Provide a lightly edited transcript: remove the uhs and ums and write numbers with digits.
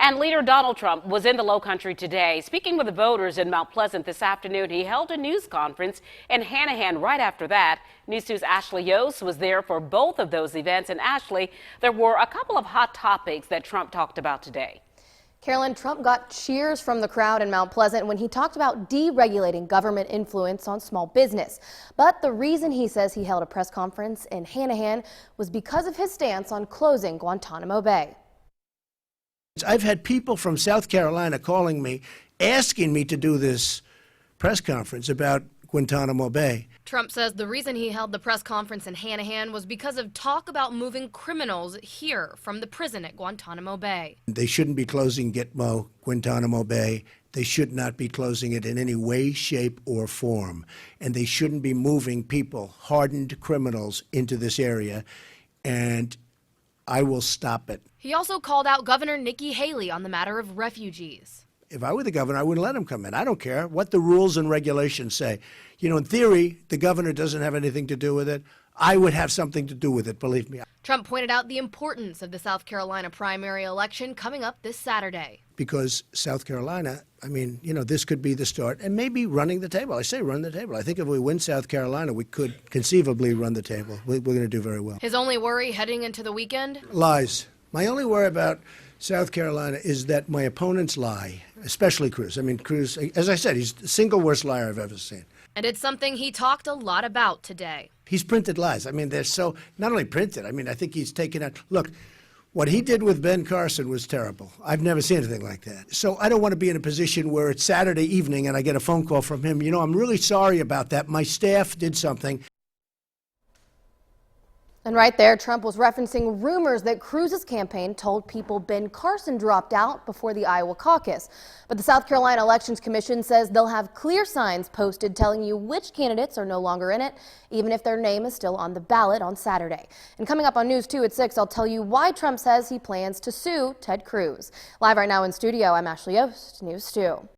And leader Donald Trump was in the Lowcountry today. Speaking with the voters in Mount Pleasant this afternoon, he held a news conference in Hanahan right after that. News 2's Ashley Yost was there for both of those events. And Ashley, there were a couple of hot topics that Trump talked about today. Carolyn, Trump got cheers from the crowd in Mount Pleasant when he talked about deregulating government influence on small business. But the reason he says he held a press conference in Hanahan was because of his stance on closing Guantanamo Bay. I've had people from South Carolina calling me, asking me to do this press conference about Guantanamo Bay. Trump says the reason he held the press conference in Hanahan was because of talk about moving criminals here from the prison at Guantanamo Bay. They shouldn't be closing Gitmo, Guantanamo Bay. They should not be closing it in any way, shape, or form. And they shouldn't be moving people, hardened criminals, into this area. And I will stop it. He also called out Governor Nikki Haley on the matter of refugees. If I were the governor, I wouldn't let him come in. I don't care what the rules and regulations say. You know, in theory, the governor doesn't have anything to do with it. I would have something to do with it, believe me. Trump pointed out the importance of the South Carolina primary election coming up this Saturday. Because South Carolina, I mean, you know, this could be the start, and maybe running the table. I say run the table. I think if we win South Carolina, we could conceivably run the table. We're going to do very well. His only worry heading into the weekend? Lies. My only worry about South Carolina is that my opponents lie, especially Cruz. I mean, Cruz, as I said, he's the single worst liar I've ever seen. And it's something he talked a lot about today. He's printed lies. I mean, they're so, not only printed, I mean, I think he's taken out, look, what he did with Ben Carson was terrible. I've never seen anything like that. So I don't want to be in a position where it's Saturday evening and I get a phone call from him. You know, I'm really sorry about that. My staff did something. And right there, Trump was referencing rumors that Cruz's campaign told people Ben Carson dropped out before the Iowa caucus. But the South Carolina Elections Commission says they'll have clear signs posted telling you which candidates are no longer in it, even if their name is still on the ballot on Saturday. And coming up on News 2 at 6, I'll tell you why Trump says he plans to sue Ted Cruz. Live right now in studio, I'm Ashley Yost, News 2.